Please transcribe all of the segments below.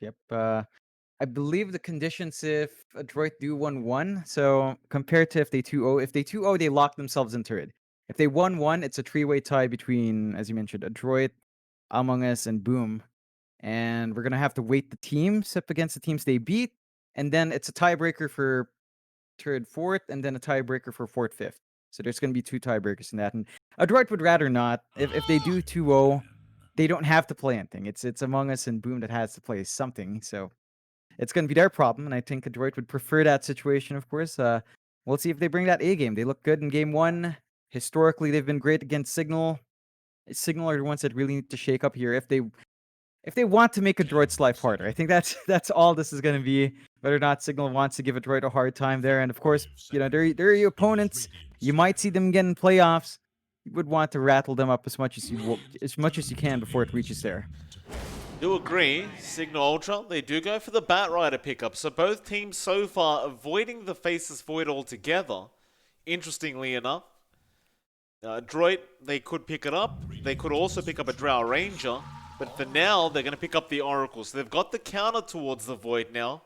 Yep. I believe the conditions if Adroit do 1-1. So compared to if they 2-0, if they 2-0, they lock themselves into it. If they 1-1, it's a three-way tie between, as you mentioned, Adroit, Among Us, and Boom. And we're gonna have to weight the teams up against the teams they beat, and then it's a tiebreaker for third, fourth, and then a tiebreaker for fourth, fifth. So there's gonna be two tiebreakers in that. And Adroit would rather not. If they do 2-0, they don't have to play anything. It's Among Us and Boom that has to play something. So it's gonna be their problem, and I think Adroit would prefer that situation, of course. We'll see if they bring that A game. They look good in game one. Historically, they've been great against Cignal. Cignal are the ones that really need to shake up here if they want to make Adroit's life harder. I think that's that's all this is gonna be. Whether or not Cignal wants to give Adroit a hard time there, and of course, they're your opponents. You might see them again in playoffs. You would want to rattle them up as much as you can before it reaches there. Do agree, Cignal Ultra, they do go for the Batrider pickup, so both teams so far avoiding the Faceless Void altogether. Interestingly enough, Adroit, they could pick it up. They could also pick up a Drow Ranger, but for now, they're going to pick up the Oracle. So they've got the counter towards the Void now,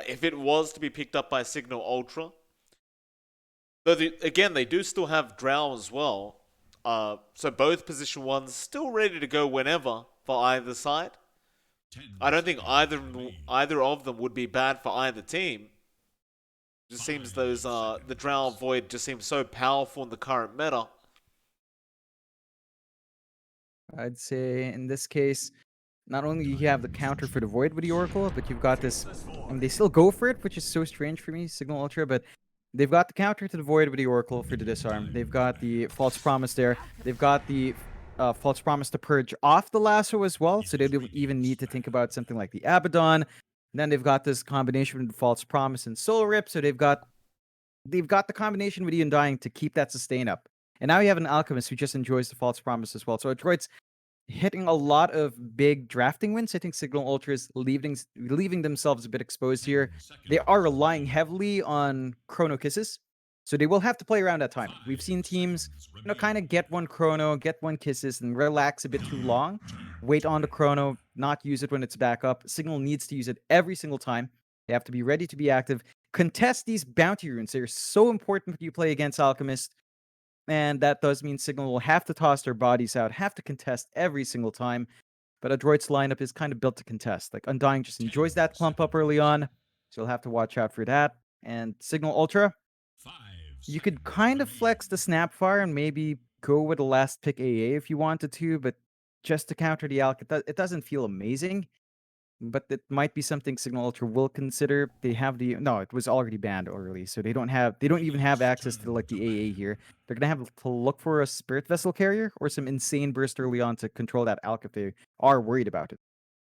if it was to be picked up by Cignal Ultra. Though, again, they do still have Drow as well. So both position ones still ready to go whenever for either side. I don't think either of them would be bad for either team. It just seems the Drow Void just seems so powerful in the current meta. I'd say in this case, not only you have the counter for the Void with the Oracle, but you've got this. And they still go for it, which is so strange for me, Cignal Ultra. But they've got the counter to the Void with the Oracle for the disarm. They've got the False Promise there. They've got the False Promise to purge off the lasso as well, so they don't even need to think about something like the Abaddon. And then they've got this combination with False Promise and Soul Rip, so they've got the combination with the Undying to keep that sustain up. And now you have an Alchemist who just enjoys the False Promise as well. So Adroit's hitting a lot of big drafting wins. I think Cignal Ultra is leaving themselves a bit exposed here. They are relying heavily on Chrono Kisses, so they will have to play around that time. We've seen teams, kind of get one Chrono, get one Kisses, and relax a bit too long. Wait on the Chrono, not use it when it's back up. Cignal needs to use it every single time. They have to be ready to be active. Contest these bounty runes. They're so important when you play against Alchemist. And that does mean Cignal will have to toss their bodies out, have to contest every single time. But Adroit's lineup is kind of built to contest. Like, Undying just enjoys that clump up early on, so you'll have to watch out for that. And Cignal Ultra, you could kind of flex the Snapfire and maybe go with a last pick AA if you wanted to, but just to counter the Alk, it doesn't feel amazing. But it might be something Cignal Ultra will consider. They have no, it was already banned early, so they don't even have access to like the AA here. They're gonna have to look for a Spirit Vessel carrier or some insane burst early on to control that Alk if they are worried about it.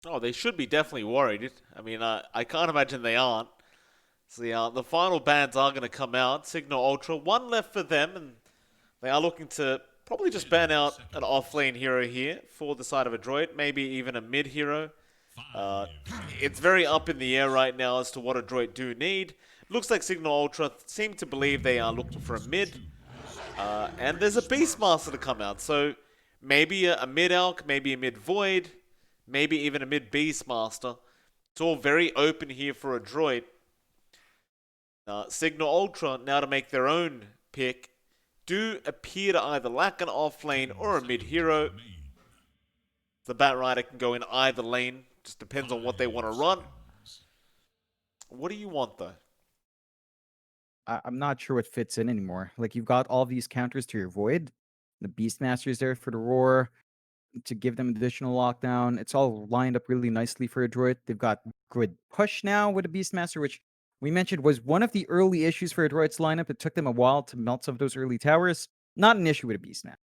Oh, they should be definitely worried. I mean, I can't imagine they aren't. So the final bans are going to come out. Cignal Ultra, one left for them, and they are looking to probably just ban out an off-lane hero here for the side of Adroit, maybe even a mid hero. It's very up in the air right now as to what Adroit do need. Looks like Cignal Ultra seem to believe they are looking for a mid. And there's a Beastmaster to come out, so maybe a mid-Alk, maybe a mid-Void, maybe even a mid-Beastmaster. It's all very open here for Adroit. Cignal Ultra, now to make their own pick, do appear to either lack an off-lane or a mid-hero. The Batrider can go in either lane, just depends on what they want to run. What do you want, though? I'm not sure what fits in anymore. Like, you've got all these counters to your Void. The Beastmaster is there for the Roar to give them additional lockdown. It's all lined up really nicely for Adroit. They've got good push now with the Beastmaster, which we mentioned was one of the early issues for Adroit's lineup. It took them a while to melt some of those early towers. Not an issue with a Beastmaster.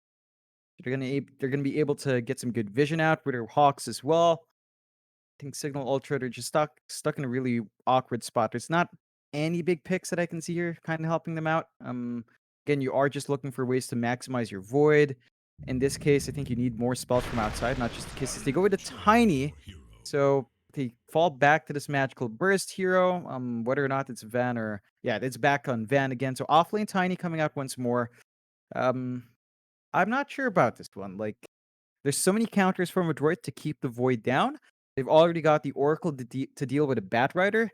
They're gonna be able to get some good vision out with their Hawks as well. I think Cignal Ultra, they're just stuck in a really awkward spot. There's not any big picks that I can see here kind of helping them out. Again, you are just looking for ways to maximize your Void. In this case, I think you need more spells from outside, not just the Kisses. They go with a Tiny, so they fall back to this Magical Burst hero. Whether or not it's Van or... Yeah, it's back on Van again. So offlane Tiny coming out once more. I'm not sure about this one. Like, there's so many counters from Adroit to keep the Void down. They've already got the Oracle to deal with a Bat Rider.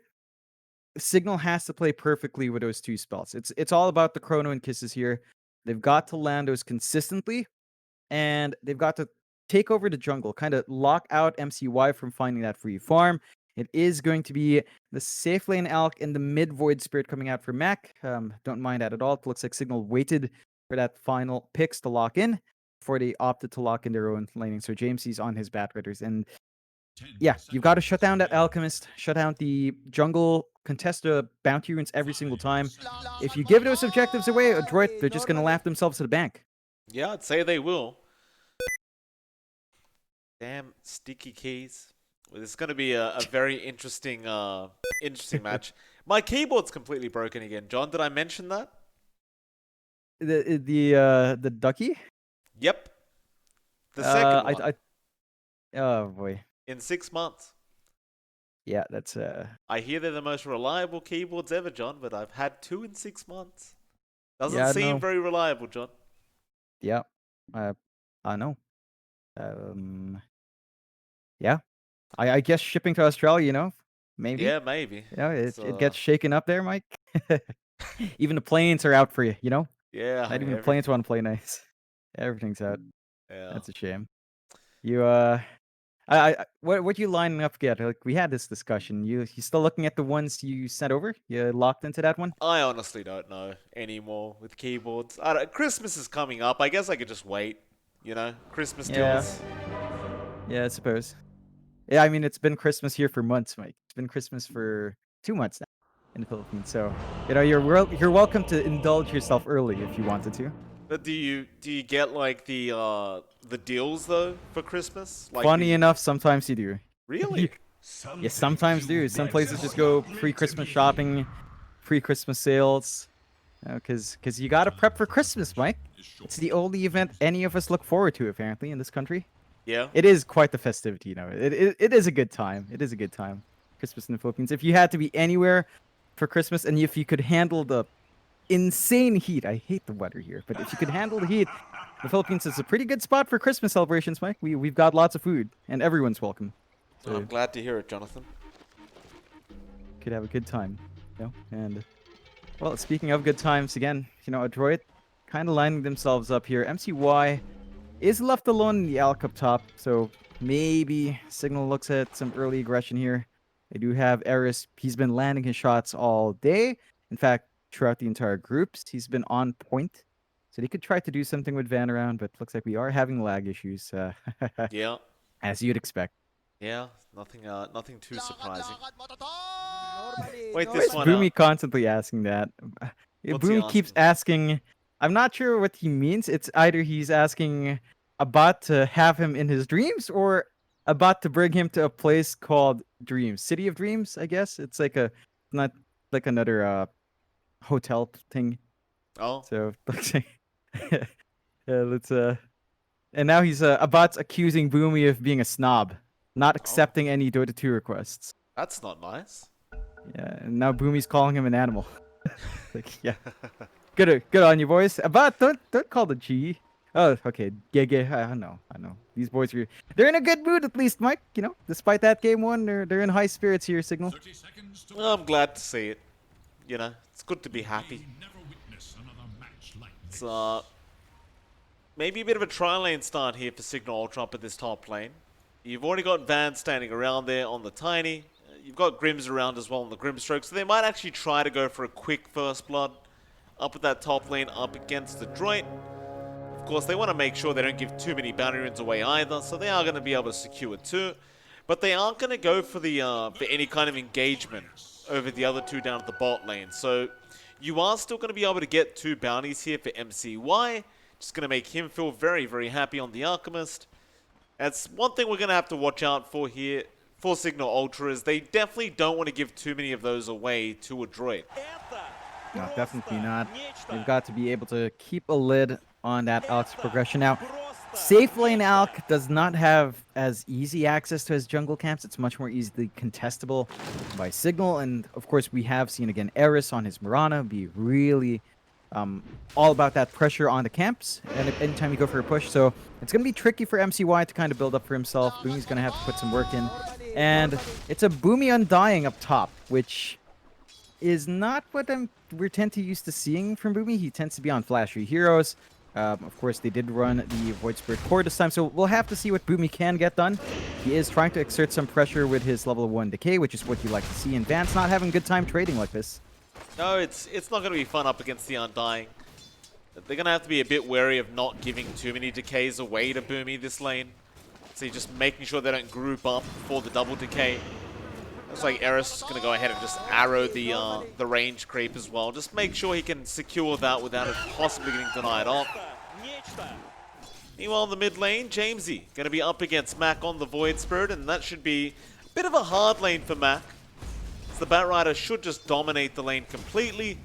Cignal has to play perfectly with those two spells. It's all about the Chrono and Kisses here. They've got to land those consistently, and they've got to take over the jungle, kind of lock out MCY from finding that free farm. It is going to be the safe lane Alk and the mid Void Spirit coming out for Mac. Don't mind that at all. It looks like Cignal waited for that final picks to lock in before they opted to lock in their own laning. So Jamesy's on his Bat Riders, and yeah, you've got to shut down that Alchemist, shut down the jungle, contest the bounty runes every single time. If you give those objectives away, Adroit, they're just going to laugh themselves to the bank. Yeah, I'd say they will. Damn sticky keys. Well, this is going to be a very interesting match. My keyboard's completely broken again. John, did I mention that? The ducky? Yep. The second one. Oh boy. In 6 months. Yeah, that's I hear they're the most reliable keyboards ever, John, but I've had 2 in 6 months. Doesn't seem very reliable, John. Yeah. I know. Yeah. I guess shipping to Australia, maybe. Yeah, maybe. It gets shaken up there, Mike. Even the planes are out for you, Yeah. Not even the planes want to play nice. Everything's out. Yeah. That's a shame. You what you lining up to get? Like, we had this discussion. You still looking at the ones you sent over? You locked into that one? I honestly don't know anymore with keyboards. Christmas is coming up. I guess I could just wait. Christmas deals. Yeah, I suppose. Yeah, I mean, it's been Christmas here for months, Mike. It's been Christmas for 2 months now in the Philippines. So, you're welcome to indulge yourself early if you wanted to. But do you get like the deals though for Christmas? Like Funny enough, sometimes you do. Really? Yeah, sometimes do. Some places just go free Christmas shopping, free Christmas sales. Because you gotta prep for Christmas, Mike. It's the only event any of us look forward to, apparently, in this country. Yeah. It is quite the festivity, It is a good time. It is a good time. Christmas in the Philippines. If you had to be anywhere for Christmas, and if you could handle the insane heat, I hate the weather here, but if you could handle the heat, the Philippines is a pretty good spot for Christmas celebrations, Mike. We've got lots of food, and everyone's welcome. So I'm glad to hear it, Jonathan. Could have a good time, And well, speaking of good times, again, Adroit kind of lining themselves up here. MCY is left alone in the Alk up top, so maybe Cignal looks at some early aggression here. They do have Eris. He's been landing his shots all day. In fact, throughout the entire groups, he's been on point. So they could try to do something with Van around, but looks like we are having lag issues. Yeah. As you'd expect. Yeah, nothing too surprising. Wait, this one. Boomy constantly asking that. Boomy keeps asking. I'm not sure what he means. It's either he's asking a bot to have him in his dreams, or a bot to bring him to a place called Dreams, City of Dreams. I guess it's like not like another hotel thing. Oh. So let's and now he's a bot's accusing Boomy of being a snob, not accepting any Dota 2 requests. That's not nice. Yeah, and now Boomy's calling him an animal. Yeah. Good on you, boys. But don't call the G. Oh, okay. Gege. I know. These boys they're in a good mood at least, Mike. Despite that game one, they're in high spirits here, Cignal. Well, I'm glad to see it. It's good to be happy. It's maybe a bit of a tri-lane start here for Cignal Ultra up at this top lane. You've already got Van standing around there on the Tiny. You've got Grims around as well on the Grimstroke, so they might actually try to go for a quick first blood up at that top lane up against Adroit. Of course, they want to make sure they don't give too many bounty runes away either, so they are going to be able to secure 2. But they aren't going to go for for any kind of engagement over the other 2 down at the bot lane. So you are still going to be able to get 2 bounties here for MCY. Just going to make him feel very, very happy on the Alchemist. That's one thing we're going to have to watch out for here for Cignal Ultra, is they definitely don't want to give too many of those away to Adroit. No, definitely not. They've got to be able to keep a lid on that Alk's progression. Now, safe lane Alk does not have as easy access to his jungle camps. It's much more easily contestable by Cignal. And, of course, we have seen, again, Eris on his Mirana be really all about that pressure on the camps and anytime you go for a push. So it's going to be tricky for MCY to kind of build up for himself. Boomy's going to have to put some work in. And it's a Boomy Undying up top, which is not what we're tend to used to seeing from Boomy. He tends to be on flashy heroes. Of course, they did run the Void Spirit Core this time, so we'll have to see what Boomy can get done. He is trying to exert some pressure with his level 1 decay, which is what you like to see, and Van's not having a good time trading like this. No, it's not going to be fun up against the Undying. They're going to have to be a bit wary of not giving too many decays away to Boomy this lane. So you're just making sure they don't group up for the double decay. Looks like Eris is going to go ahead and just arrow the range creep as well. Just make sure he can secure that without it possibly getting denied off. Meanwhile, in the mid lane, Jamesy going to be up against Mac on the Void Spirit, and that should be a bit of a hard lane for Mac. The Batrider should just dominate the lane completely.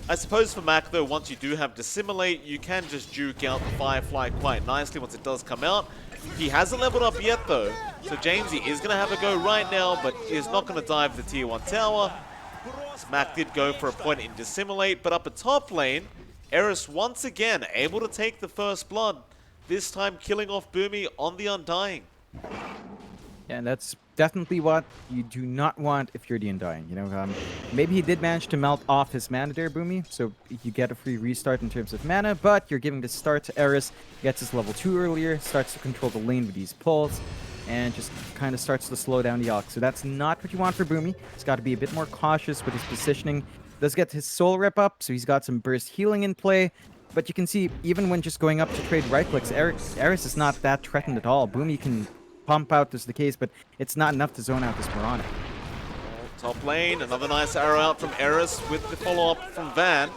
I suppose for Mac though, once you do have Dissimulate, you can just juke out the Firefly quite nicely once it does come out. He hasn't leveled up yet though, so Jamesy is going to have a go right now, but is not going to dive the tier 1 tower. Mac did go for a point in Dissimulate, but up at top lane, Eris once again able to take the first blood, this time killing off Boomy on the Undying. Yeah, and that's definitely what you do not want if you're the Undying. You know, maybe he did manage to melt off his mana there, Boomy, so you get a free restart in terms of mana, but you're giving the start to Eris, gets his level 2 earlier, starts to control the lane with these pulls, and just kind of starts to slow down the Alk. So that's not what you want for Boomy. He's got to be a bit more cautious with his positioning. Does get his soul rip up, so he's got some burst healing in play. But you can see, even when just going up to trade right clicks, Eris is not that threatened at all. Boomy can pump out those decays, but it's not enough to zone out this Moronic. Top lane, another nice arrow out from Eris with the follow-up from Van.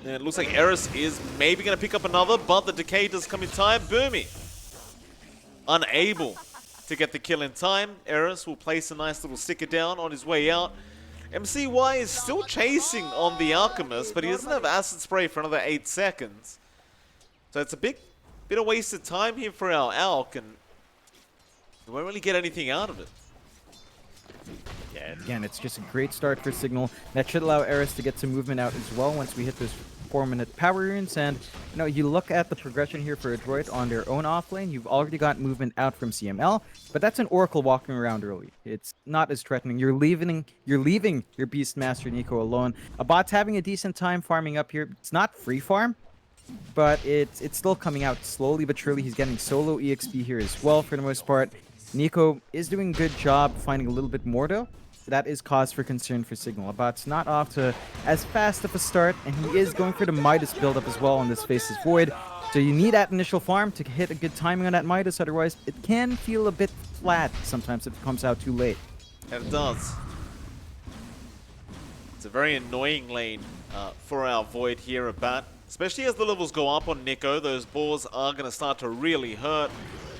And it looks like Eris is maybe going to pick up another, but the decay does come in time. Boomy unable to get the kill in time. Eris will place a nice little sticker down on his way out. MCY is still chasing on the Alchemist, but he doesn't have Acid Spray for another 8 seconds. So it's a bit of wasted time here for our Alk, and we won't really get anything out of it. Yeah, again, it's just a great start for Cignal. That should allow Eris to get some movement out as well once we hit those 4-minute power runes. And, you know, you look at the progression here for Adroit on their own offlane, you've already got movement out from CML, but that's an Oracle walking around early. It's not as threatening. You're leaving your Beastmaster Nico alone. A bot's having a decent time farming up here. It's not free farm, but it's still coming out slowly but surely. He's getting solo EXP here as well for the most part. Nico is doing a good job finding a little bit more though. That is cause for concern for Cignal. Abot's not off to as fast of a start, and he is going for the Midas build-up as well on this Faceless Void. So you need that initial farm to hit a good timing on that Midas, otherwise it can feel a bit flat sometimes if it comes out too late. And it does. It's a very annoying lane for our Void here at Bat. Especially as the levels go up on Nico, those balls are going to start to really hurt.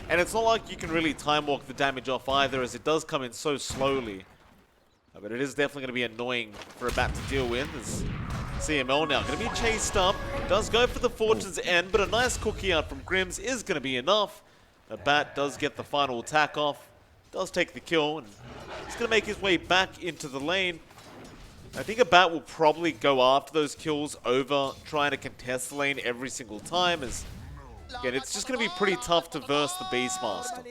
And it's not like you can really time walk the damage off either, as it does come in so slowly. But it is definitely going to be annoying for a Bat to deal with. As CML now going to be chased up. Does go for the Fortune's End, but a nice cookie out from Grims is going to be enough. A Bat does get the final attack off. Does take the kill, and he's going to make his way back into the lane. I think a Bat will probably go after those kills over trying to contest the lane every single time, as again, it's just going to be pretty tough to verse the Beastmaster.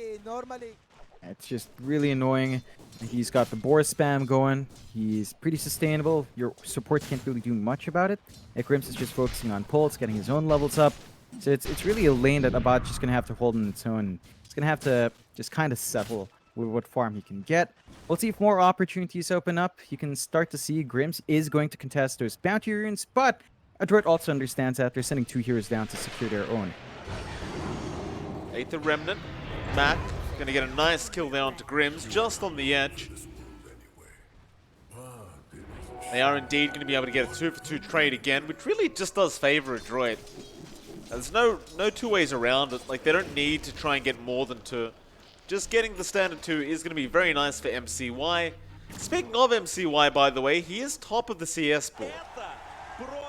It's just really annoying. He's got the boar spam going. He's pretty sustainable. Your support can't really do much about it. Grims is just focusing on pulls, getting his own levels up. So it's really a lane that Abot's just going to have to hold on its own. It's going to have to just kind of settle with what farm he can get. We'll see if more opportunities open up. You can start to see Grims is going to contest those bounty runes, but Adroit also understands that they're sending 2 heroes down to secure their own. Aether Remnant. Mac going to get a nice kill there onto Grims, just on the edge. They are indeed going to be able to get a 2-for-2 trade again, which really just does favor Adroit. There's no two ways around it. Like, they don't need to try and get more than 2. Just getting the standard 2 is going to be very nice for MCY. Speaking of MCY, by the way, he is top of the CS board.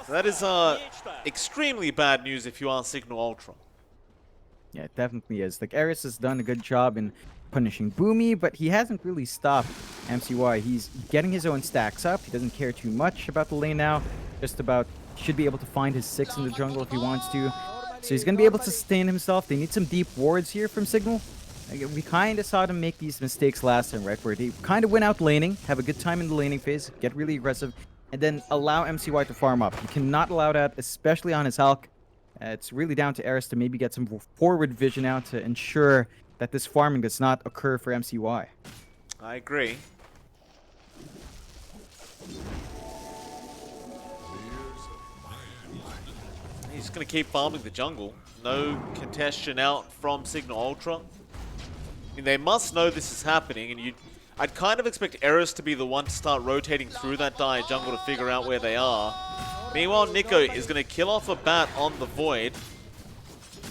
So that is extremely bad news if you are Cignal Ultra. Yeah, it definitely is. Like, Eris has done a good job in punishing Boomy, but he hasn't really stopped MCY. He's getting his own stacks up. He doesn't care too much about the lane now. Just about should be able to find his 6 in the jungle if he wants to. So he's going to be able to sustain himself. They need some deep wards here from Cignal. Again, we kind of saw them make these mistakes last time, right? Where they kind of went out laning, have a good time in the laning phase, get really aggressive, and then allow MCY to farm up. You cannot allow that, especially on his Hulk. It's really down to Eris to maybe get some forward vision out to ensure that this farming does not occur for MCY. I agree. He's going to keep farming the jungle. No contestation out from Cignal Ultra. I mean, they must know this is happening, and I'd kind of expect Eris to be the one to start rotating through that Dire jungle to figure out where they are. Meanwhile, Nico is going to kill off a bat on the Void.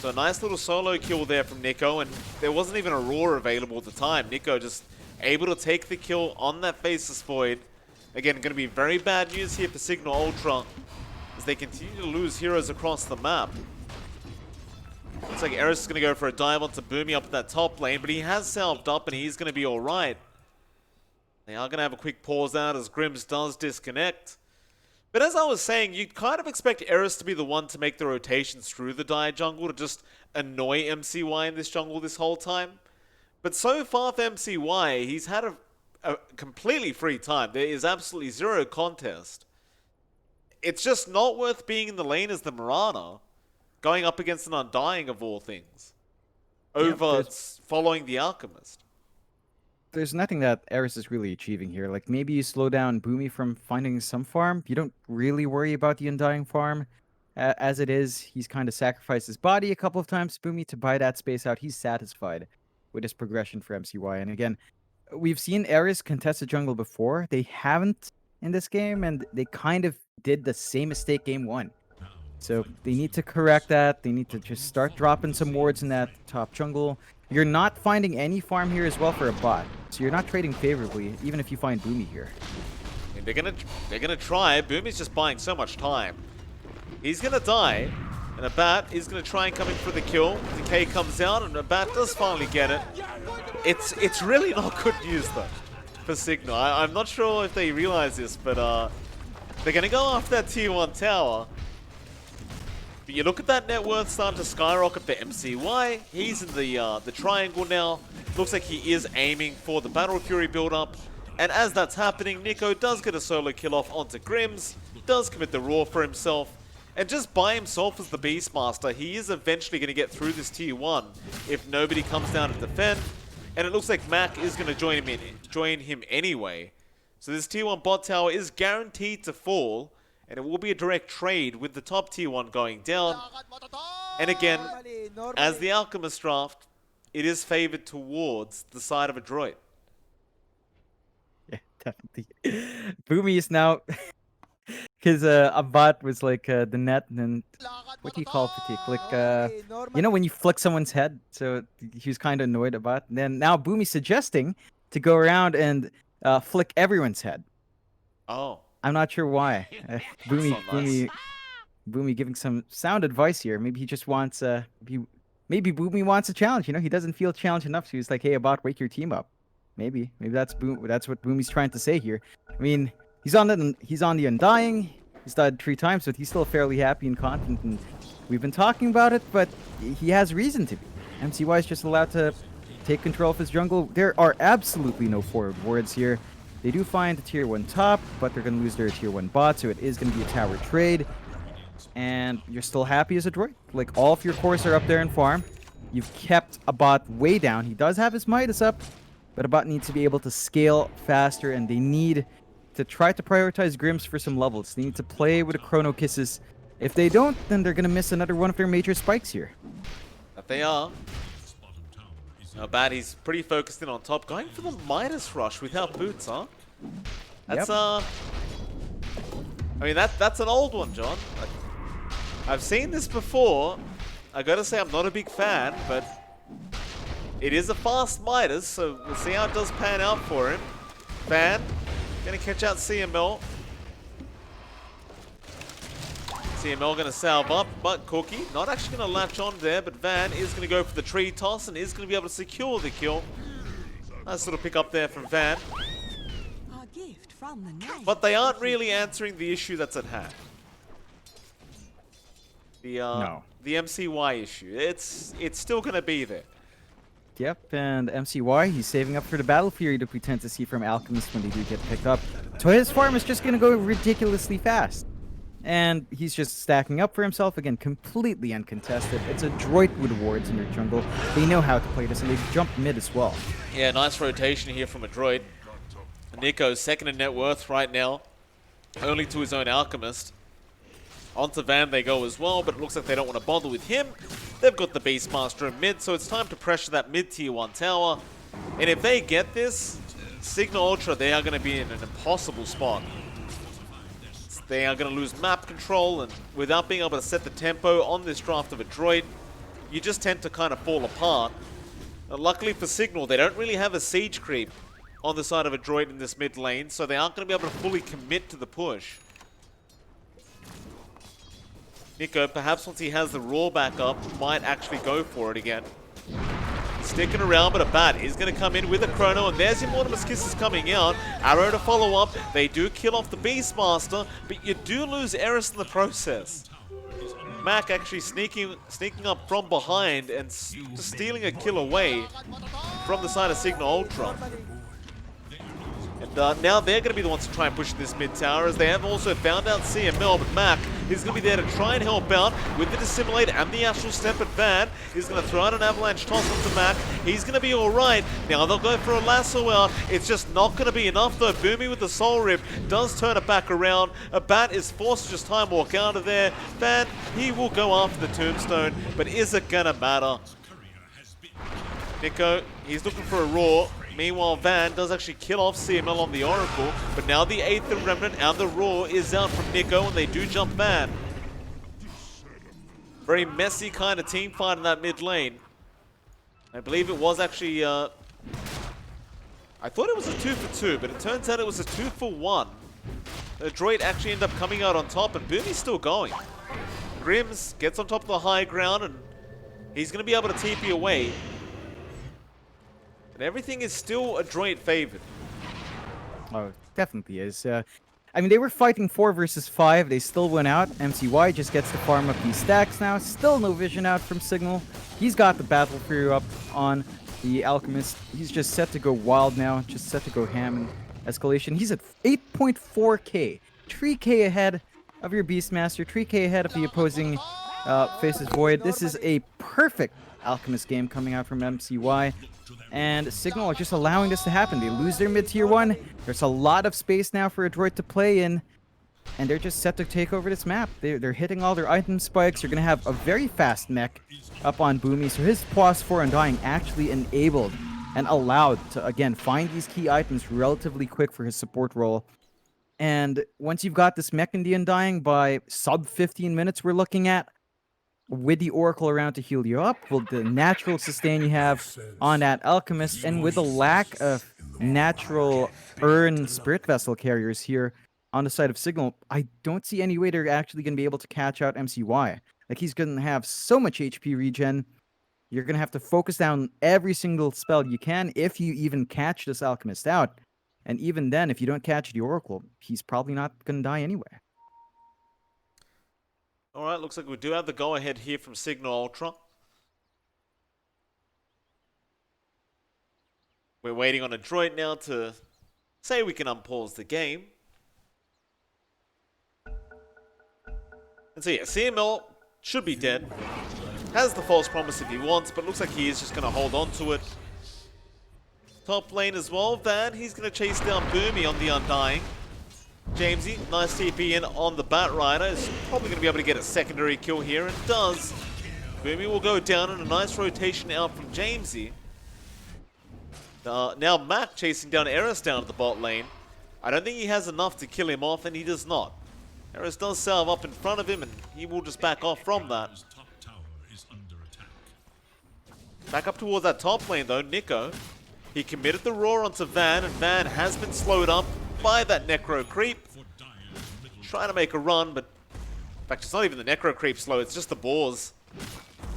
So a nice little solo kill there from Nico, and there wasn't even a roar available at the time. Nico just able to take the kill on that Faceless Void. Again, going to be very bad news here for Cignal Ultra as they continue to lose heroes across the map. Looks like Eris is going to go for a dive onto Boomy up that top lane, but he has salved up and he's going to be alright. They are going to have a quick pause out as Grims does disconnect. But as I was saying, you'd kind of expect Eris to be the one to make the rotations through the Dire jungle to just annoy MCY in this jungle this whole time. But so far for MCY, he's had a completely free time. There is absolutely zero contest. It's just not worth being in the lane as the Marana, going up against an Undying of all things, over following the Alchemist. There's nothing that Eris is really achieving here. Like, maybe you slow down Boomy from finding some farm. You don't really worry about the Undying farm. As it is, he's kind of sacrificed his body a couple of times to Boomy to buy that space out. He's satisfied with his progression for MCY. And again, we've seen Eris contest the jungle before. They haven't in this game, and they kind of did the same mistake game one. So they need to correct that. They need to just start dropping some wards in that top jungle. You're not finding any farm here as well for a bot, so you're not trading favorably, even if you find Boomy here. And they're gonna try. Boomy's just buying so much time. He's gonna die, and a bat is gonna try and come in for the kill. Decay comes out, and a bat does finally get it. It's really not good news though for Cignal. I'm not sure if they realize this, but they're gonna go after that tier 1 tower. But you look at that net worth starting to skyrocket for MCY. He's in the triangle now. Looks like he is aiming for the Battle Fury build-up. And as that's happening, Nico does get a solo kill off onto Grims. Does commit the roar for himself. And just by himself as the Beastmaster, he is eventually going to get through this tier 1 if nobody comes down to defend. And it looks like Mac is going to join him anyway. So this tier 1 bot tower is guaranteed to fall. And it will be a direct trade with the top tier 1 going down. And again, as the Alchemist draft, it is favored towards the side of Adroit. Yeah, definitely. Boomy is now... Because a bot was like the net, and what do you call fatigue? Like, you know when you flick someone's head? So he was kind of annoyed about it. And then now Boomy's suggesting to go around and flick everyone's head. Oh. I'm not sure why. Boomy giving some sound advice here. Maybe he just wants maybe Boomy wants a challenge. You know, he doesn't feel challenged enough. So he's like, "Hey, bot, wake your team up." Maybe that's what Boomy's trying to say here. I mean, he's on the Undying. He's died 3 times, but he's still fairly happy and confident. And we've been talking about it, but he has reason to be. MCY is just allowed to take control of his jungle. There are absolutely no forward wards here. They do find a tier 1 top, but they're going to lose their tier 1 bot, so it is going to be a tower trade. And you're still happy as Adroit. Like, all of your cores are up there in farm. You've kept a bot way down. He does have his Midas up, but a bot needs to be able to scale faster, and they need to try to prioritize Grims for some levels. They need to play with the Chrono Kisses. If they don't, then they're going to miss another one of their major spikes here. But they are. Not bad, he's pretty focused in on top. Going for the Midas rush without boots, huh? That's, I mean, that's an old one, John. I've seen this before. I gotta say, I'm not a big fan, but it is a fast Midas, so we'll see how it does pan out for him. Van, gonna catch out CML. CML gonna salve up, but Cookie not actually gonna latch on there, but Van is gonna go for the tree toss and is gonna be able to secure the kill. Nice little pick up there from Van. But they aren't really answering the issue that's at hand. The MCY issue. It's still gonna be there. Yep, and MCY, he's saving up for the Battle Fury that we tend to see from Alchemist when they do get picked up. So his farm is just going to go ridiculously fast. And he's just stacking up for himself, again, completely uncontested. It's Adroit with wards in their jungle. They know how to play this, and they jump mid as well. Yeah, nice rotation here from Adroit. Nico's second in net worth right now, only to his own Alchemist. Onto Van they go as well, but it looks like they don't want to bother with him. They've got the Beastmaster in mid, so it's time to pressure that mid-tier 1 tower. And if they get this, Cignal Ultra, they are going to be in an impossible spot. They are going to lose map control, and without being able to set the tempo on this draft of Adroit, you just tend to kind of fall apart. Luckily for Cignal, they don't really have a siege creep on the side of Adroit in this mid lane, so they aren't going to be able to fully commit to the push. Nico, perhaps once he has the roar back up, might actually go for it again. Sticking around, but a bat is going to come in with a chrono, and there's Immortimus Kisses coming out. Arrow to follow up. They do kill off the Beastmaster, but you do lose Eris in the process. Mac actually sneaking up from behind and just stealing a kill away from the side of Cignal Ultra. And now they're going to be the ones to try and push this mid tower, as they have also found out CML, but Mac is going to be there to try and help out with the Dissimulate and the Astral Step. But Van is going to throw out an Avalanche toss onto Mac. He's going to be alright. Now they'll go for a lasso out. It's just not going to be enough though. Boomy with the Soul Rip does turn it back around. A Bat is forced to just time walk out of there. Van, he will go after the Tombstone, but is it going to matter? Nico, he's looking for a roar. Meanwhile, Van does actually kill off CML on the Oracle, but now the Aether Remnant and the Roar is out from Nico, and they do jump Van. Very messy kind of team fight in that mid lane. I believe it was actually, I thought it was a 2 for 2, but it turns out it was a 2 for 1. Adroit actually ended up coming out on top, and Boomy's still going. Grims gets on top of the high ground, and he's going to be able to TP away. And everything is still Adroit favored. Oh, definitely is. I mean, they were fighting 4 versus 5. They still went out. MCY just gets to farm up these stacks now. Still no vision out from Cignal. He's got the Battle Fury up on the Alchemist. He's just set to go wild now. Just set to go ham in escalation. He's at 8.4k. 3k ahead of your Beastmaster. 3k ahead of the opposing Faces Void. This is a perfect Alchemist game coming out from MCY. And Cignal are just allowing this to happen. They lose their mid-tier 1. There's a lot of space now for Adroit to play in. And they're just set to take over this map. They're hitting all their item spikes. You're going to have a very fast mech up on Boomy. So his Pause for Undying actually enabled and allowed to, again, find these key items relatively quick for his support role. And once you've got this mech in the Undying by sub 15 minutes we're looking at, with the Oracle around to heal you up, with the natural sustain you have on that Alchemist, and with the lack of natural Urn Spirit Vessel carriers here on the side of Cignal, I don't see any way they're actually going to be able to catch out MCY. Like, he's going to have so much HP regen. You're going to have to focus down every single spell you can if you even catch this Alchemist out. And even then, if you don't catch the Oracle, he's probably not going to die anyway. Alright, looks like we do have the go-ahead here from Cignal Ultra. We're waiting on Adroit now to say we can unpause the game. And so yeah, CML should be dead. Has the false promise if he wants, but looks like he is just going to hold on to it. Top lane as well, Van, he's going to chase down Boomy on the Undying. Jamesy, nice TP in on the Batrider, is probably going to be able to get a secondary kill here, and does. Boomy will go down in a nice rotation out from Jamesy. Now Mac chasing down Eris down at the bot lane. I don't think he has enough to kill him off, and he does not. Eris does salve up in front of him, and he will just back off from that. Back up towards that top lane though, Nico. He committed the roar onto Van, and Van has been slowed up by that Necro Creep. Trying to make a run, but in fact it's not even the Necro Creep slow, it's just the Boars.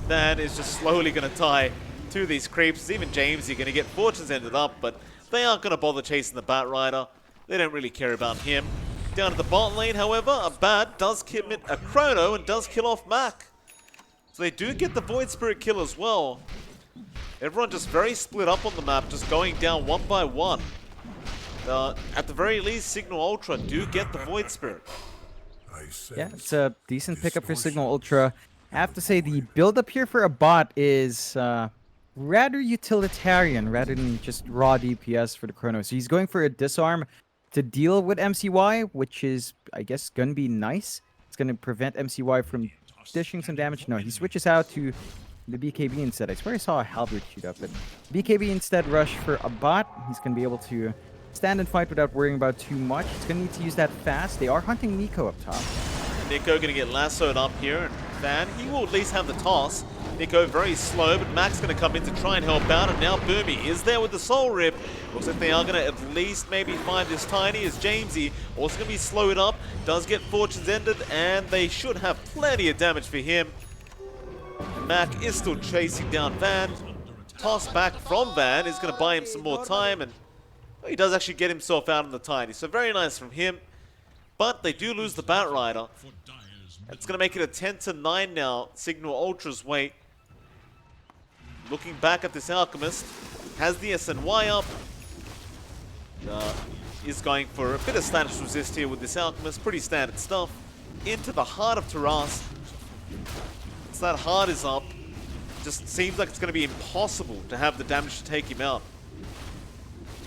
Van is just slowly going to tie to these creeps. Even James, you're going to get Fortunes ended up, but they aren't going to bother chasing the Batrider. They don't really care about him. Down at the bot lane, however, a Bat does commit a Chrono and does kill off Mac. So they do get the Void Spirit kill as well. Everyone just very split up on the map, just going down one by one. At the very least, Cignal Ultra do get the Void Spirit. Yeah, it's a decent pickup for Cignal Ultra. I have to say the build-up here for a bot is rather utilitarian rather than just raw DPS for the Chrono. So he's going for a disarm to deal with MCY, which is, I guess, going to be nice. It's going to prevent MCY from dishing some damage. No, he switches out to the BKB instead. I swear I saw a Halberd shoot up, but BKB instead rush for a bot. He's going to be able to stand and fight without worrying about too much. He's going to need to use that fast. They are hunting Nico up top. Nico going to get lassoed up here, and Van, he will at least have the toss. Nico very slow, but Mac's going to come in to try and help out, and now Boomy is there with the Soul Rip. Looks like they are going to at least maybe find this Tiny, as Jamesy also going to be slowed up, does get Fortune's ended, and they should have plenty of damage for him. Mac is still chasing down Van. Toss back from Van is going to buy him some more time, and he does actually get himself out on the Tiny, so very nice from him. But they do lose the Bat Rider. It's going to make it a 10-9 now, Cignal Ultra's way. Looking back at this Alchemist, has the SNY up. Is going for a bit of status resist here with this Alchemist, pretty standard stuff. Into the heart of Taras. Once that heart is up, just seems like it's going to be impossible to have the damage to take him out.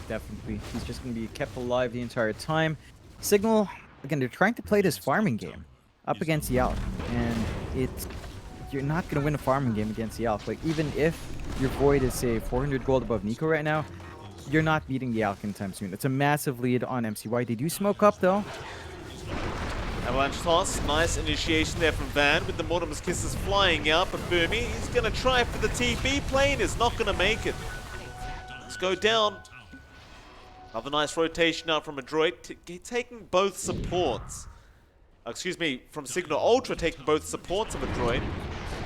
Definitely. He's just going to be kept alive the entire time. Cignal, again, they're trying to play this farming game up against the Alk, and you're not going to win a farming game against the Alk. Like, even if your Void is, say, 400 gold above Nico right now, you're not beating the Alk anytime soon. It's a massive lead on MCY. They do smoke up, though. Avalanche toss, nice initiation there from Van with the Mortimer's Kisses flying out, but Boomy, he's going to try for the TP plane, is not going to make it. Let's go down. Another nice rotation out from Adroit, taking both supports. Excuse me, from Cignal Ultra taking both supports of Adroit.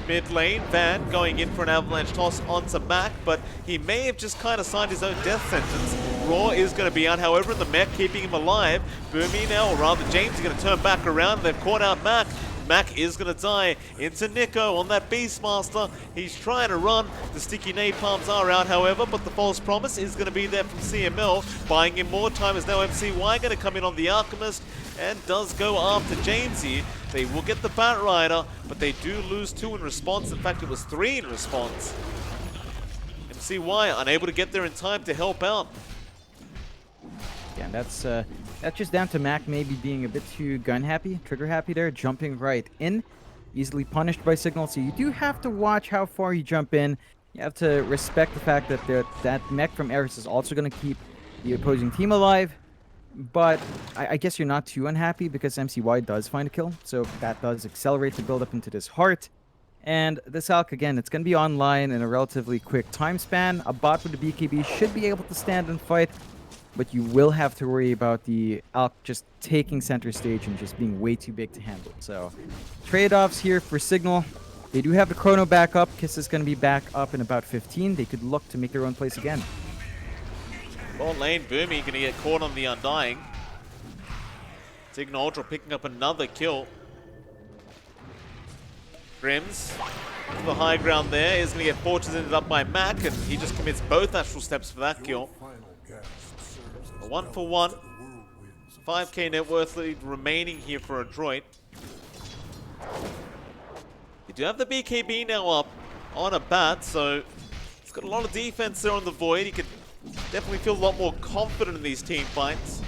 Mid lane, Van going in for an avalanche toss onto Mac, but he may have just kind of signed his own death sentence. Raw is going to be out, however, in the mech, keeping him alive. Boomy now, or rather James, is going to turn back around. They've caught out Mac. Mac is going to die into Nico on that Beastmaster. He's trying to run. The sticky napalms are out, however, but the false promise is going to be there from CML. Buying him more time is now MCY going to come in on the Alchemist and does go after Jamesy. They will get the Bat Rider, but they do lose 2 in response. In fact, it was 3 in response. MCY unable to get there in time to help out. Yeah, and that's just down to Mac maybe being a bit too gun happy, trigger happy there, jumping right in, easily punished by Cignal. So you do have to watch how far you jump in. You have to respect the fact that that mech from Eris is also going to keep the opposing team alive. But I guess you're not too unhappy because MCY does find a kill, so that does accelerate the build up into this heart. And this Alk, again, it's going to be online in a relatively quick time span. A bot with the BKB should be able to stand and fight, but you will have to worry about the Alk just taking center stage and just being way too big to handle. So, trade-offs here for Cignal. They do have the Chrono back up. Kiss is going to be back up in about 15. They could look to make their own place again. Bot lane, Boomy going to get caught on the Undying. Cignal Ultra picking up another kill. Grims to the high ground there is going to get Fortunes ended up by Mac, and he just commits both Astral Steps for that kill. A 1-for-1. 5k net worth lead remaining here for Adroit. You do have the BKB now up on a bat, so he's got a lot of defense there on the Void. He could definitely feel a lot more confident in these team fights.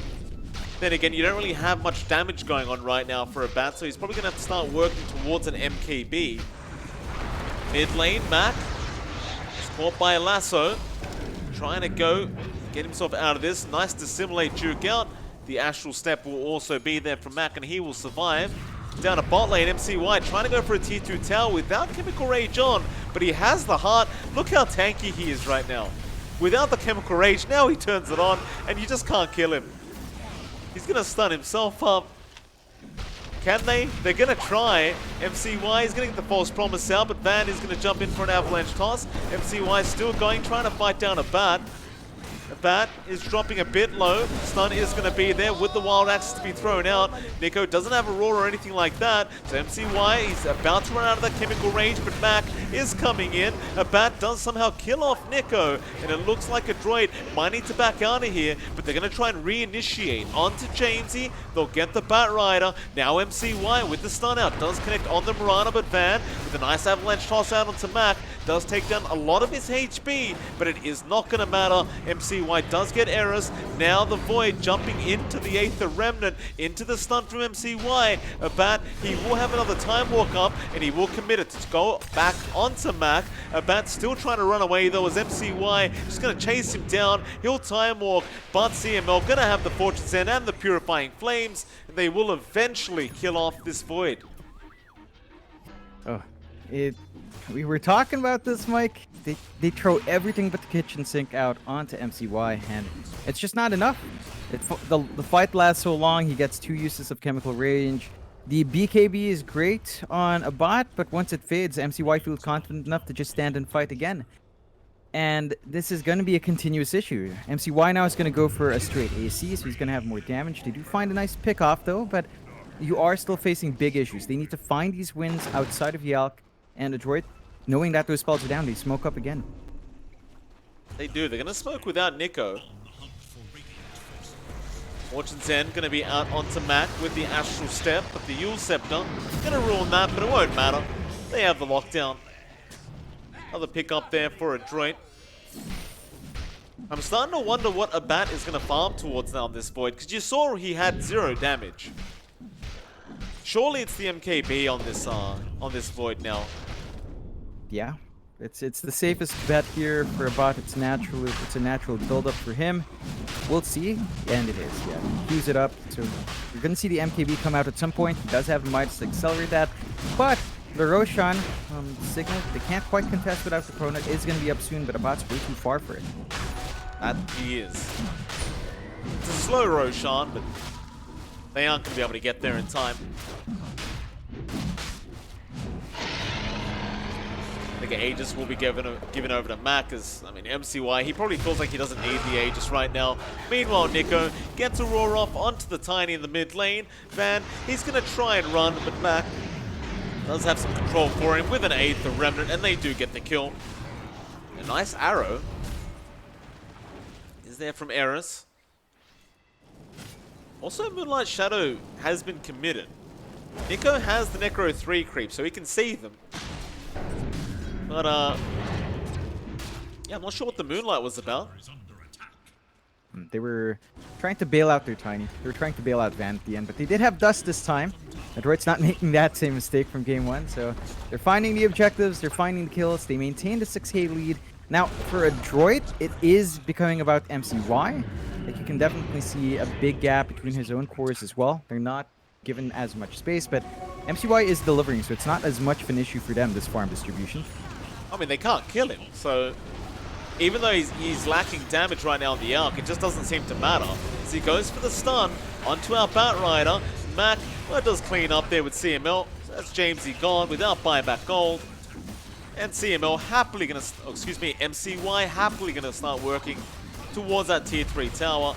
Then again, you don't really have much damage going on right now for a bat, so he's probably going to have to start working towards an MKB. Mid lane, Mac is caught by a lasso. Trying to go, get himself out of this. Nice to simulate Duke out. The Astral Step will also be there from Mac, and he will survive. Down a bot lane, MCY trying to go for a tier 2 tower without Chemical Rage on, but he has the heart. Look how tanky he is right now. Without the Chemical Rage, now he turns it on, and you just can't kill him. He's going to stun himself up. Can they? They're going to try. MCY is going to get the false promise out, but Van is going to jump in for an avalanche toss. MCY still going, trying to fight down a bat. The bat is dropping a bit low. Stun is going to be there with the wild axes to be thrown out. Nico doesn't have a roar or anything like that. So MCY, he's about to run out of that chemical range, but Mac is coming in. A bat does somehow kill off Nico, and it looks like Adroit might need to back out of here, but they're going to try and reinitiate onto Jamesy. They'll get the Bat Rider. Now MCY with the stun out does connect on the Mirana, but Van with a nice avalanche toss out onto Mac does take down a lot of his HP, but it is not going to matter. MCY does get errors. Now the Void jumping into the Aether Remnant, into the stun from MCY. A bat, he will have another time walk up, and he will commit it to go back onto Mac. A bat still trying to run away though, as MCY just going to chase him down. He'll time walk, but CML going to have the Fortune's End and the Purifying Flames, and they will eventually kill off this Void. Oh, we were talking about this, Mike. They throw everything but the kitchen sink out onto MCY, and it's just not enough. The fight lasts so long, he gets 2 uses of chemical range. The BKB is great on a bot, but once it fades, MCY feels confident enough to just stand and fight again. And this is going to be a continuous issue. MCY now is going to go for a straight AC, so he's going to have more damage. They do find a nice pick-off, though, but you are still facing big issues. They need to find these wins outside of Yalk and Adroit. Knowing that those spells are down, they smoke up again. They do. They're going to smoke without Nico. Fortune's End going to be out onto Mac with the Astral Step, but the Yule Scepter going to ruin that, but it won't matter. They have the lockdown. Another pick up there for Adroit. I'm starting to wonder what a bat is going to farm towards now in this Void, because you saw he had 0 damage. Surely it's the MKB on this Void now. Yeah, it's the safest bet here for a bot. It's a natural build-up for him. We'll see, and it is. Yeah, use it up. So you're gonna see the MKB come out at some point. He does have the might to accelerate that, but the Roshan Cignal, they can't quite contest without the Corona. It is gonna be up soon, but a bot's way too far for it. That he is. It's a slow Roshan, but they aren't gonna be able to get there in time. I think Aegis will be given over to Mac, as, I mean, MCY, he probably feels like he doesn't need the Aegis right now. Meanwhile, Nico gets a roar off onto the Tiny in the mid lane. Van, he's going to try and run, but Mac does have some control for him with an Aether Remnant, and they do get the kill. A nice arrow is there from Eris. Also, Moonlight Shadow has been committed. Nico has the Necro 3 creep, so he can see them. But, yeah, I'm not sure what the Moonlight was about. They were trying to bail out their Tiny. They were trying to bail out Van at the end, but they did have Dust this time. Adroit's not making that same mistake from game 1, so they're finding the objectives, they're finding the kills, they maintain the 6k lead. Now, for Adroit, it is becoming about MCY. Like, you can definitely see a big gap between his own cores as well. They're not given as much space, but MCY is delivering, so it's not as much of an issue for them, this farm distribution. I mean, they can't kill him, so even though he's lacking damage right now on the Arc, it just doesn't seem to matter. So he goes for the stun onto our Bat Rider. Mac, well, does clean up there with CML. So that's Jamesy gone without buyback gold. And CML happily going to, MCY happily going to start working towards that tier 3 tower.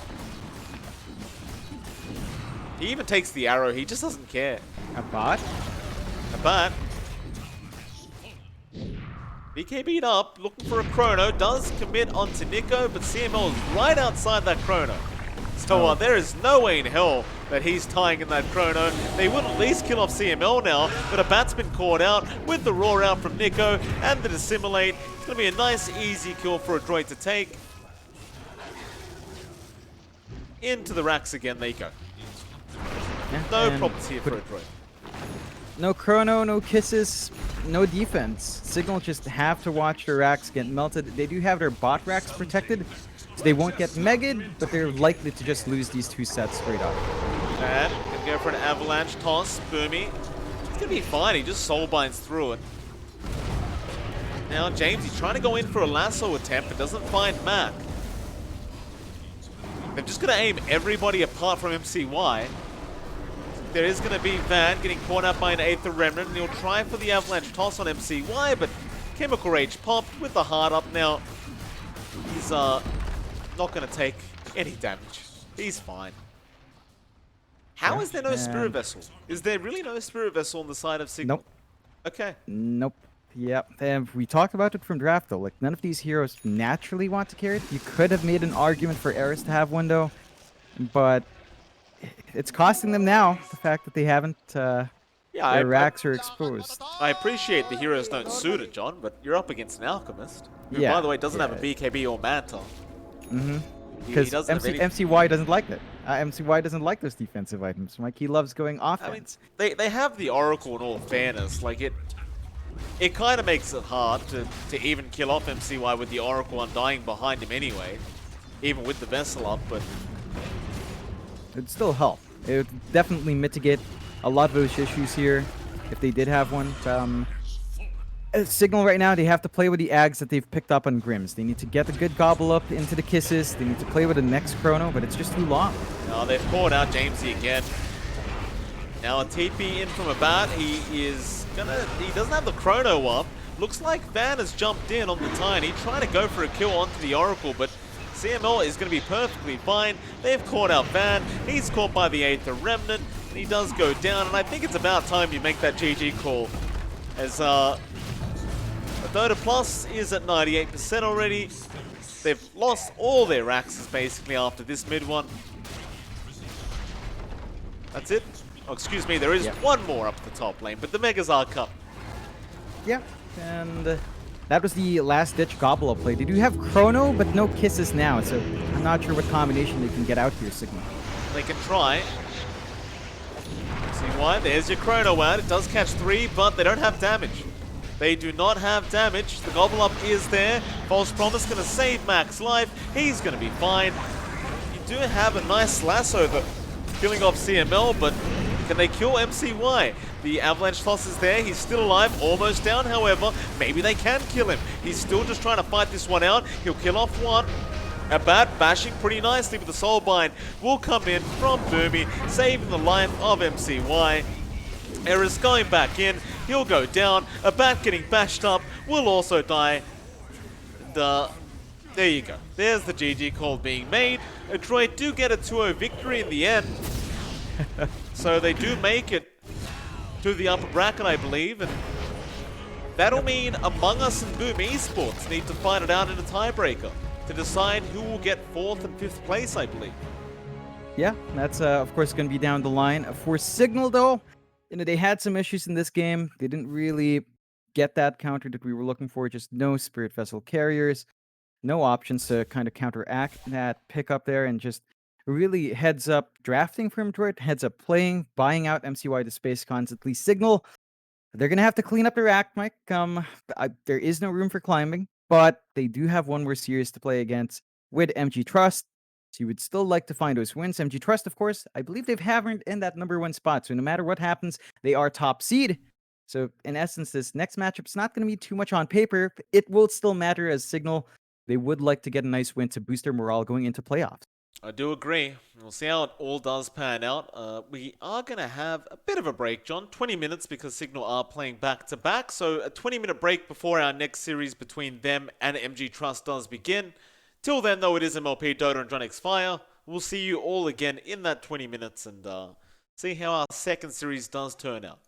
He even takes the arrow, he just doesn't care. A bot? A bat. BKB'd up, looking for a chrono, does commit onto Nico, but CML is right outside that chrono. So there is no way in hell that he's tying in that chrono. They would at least kill off CML now, but a bat's been caught out with the roar out from Nico and the dissimulate. It's going to be a nice, easy kill for Adroit to take. Into the racks again, there you go. Yeah, no problems here for Adroit. No chrono, no kisses, no defense. Cignal just have to watch their racks get melted. They do have their bot racks protected, so they won't get megged, but they're likely to just lose these 2 sets straight up. And gonna go for an avalanche toss, Boomy. He's gonna be fine, he just soulbinds through it. Now James, he's trying to go in for a lasso attempt, but doesn't find Mac. They're just gonna aim everybody apart from MCY. There is going to be Van getting caught up by an Aether Remnant, and he'll try for the avalanche toss on MCY, but Chemical Rage popped with the heart up now. He's not going to take any damage. He's fine. How Yeah, is there no Spirit Vessel? Is there really no Spirit Vessel on the side of Cignal? Nope. Okay. Nope. Yep. And we talked about it from draft though. Like none of these heroes naturally want to carry it. You could have made an argument for Eris to have one though, but it's costing them now. The fact that they haven't. Yeah, Their racks are exposed. I appreciate the heroes don't suit it, John, but you're up against an Alchemist, who, Yeah, by the way, doesn't have a yeah. BKB or Manta. Mm-hmm. He Because doesn't have any... MCY doesn't like that. MCY doesn't like those defensive items. Mike, he loves going offense. I mean, they have the Oracle in all fairness. Like, it kind of makes it hard to even kill off MCY with the Oracle undying behind him anyway, even with the Vessel up, but... It'd still help. It would definitely mitigate a lot of those issues here if they did have one. Cignal right now, they have to play with the Ags that they've picked up on Grims. They need to get a good gobble up into the Kisses. They need to play with the next Chrono, but it's just too long. Now they've caught out Jamesy again. Now a TP in from a bat. He doesn't have the Chrono up. Looks like Van has jumped in on the Tiny, trying to go for a kill onto the Oracle, but CML is going to be perfectly fine. They've caught out Van. He's caught by the Aether Remnant, and he does go down, and I think it's about time you make that GG call, as Dota Plus is at 98% already. They've lost all their axes basically after this mid one. That's it. Oh, excuse me, there is one more up the top lane, but the Megas are Cup. Yeah, and that was the last-ditch gobble up play. They do have Chrono, but no Kisses now, so I'm not sure what combination they can get out here, Cignal. They can try. See why? There's your Chrono out. It does catch 3, but they don't have damage. They do not have damage. The gobble up is there. False Promise going to save Mac's life. He's going to be fine. You do have a nice lasso though, killing off CML, but can they kill MCY? The Avalanche toss is there. He's still alive, almost down, however. Maybe they can kill him. He's still just trying to fight this one out. He'll kill off one. A bat bashing pretty nicely with the Soul Bind will come in from Boomy, saving the life of MCY. Eris going back in. He'll go down. A bat getting bashed up will also die. And, there you go. There's the GG call being made. Adroit do get a 2-0 victory in the end. So they do make it to the upper bracket, I believe. And that'll mean Among Us and Boom Esports need to fight it out in a tiebreaker to decide who will get 4th and 5th place, I believe. Yeah, that's of course going to be down the line. For Cignal, though, they had some issues in this game. They didn't really get that counter that we were looking for. Just no Spirit Vessel carriers, no options to kind of counteract that pickup there, and just really heads up drafting from Adroit, heads up playing, buying out MCY to Space Cons. At least Cignal, they're going to have to clean up their act, Mike. There is no room for climbing, but they do have one more series to play against with MG Trust. So you would still like to find those wins. MG Trust, of course, I believe they've hammered in that #1 spot. So no matter what happens, they are top seed. So in essence, this next matchup's not going to be too much on paper. It will still matter as Cignal. They would like to get a nice win to boost their morale going into playoffs. I do agree. We'll see how it all does pan out. We are going to have a bit of a break, John. 20 minutes because Cignal are playing back-to-back. So a 20-minute break before our next series between them and MG Trust does begin. Till then, though, it is MLP, Dota, and johnxfire. We'll see you all again in that 20 minutes and see how our second series does turn out.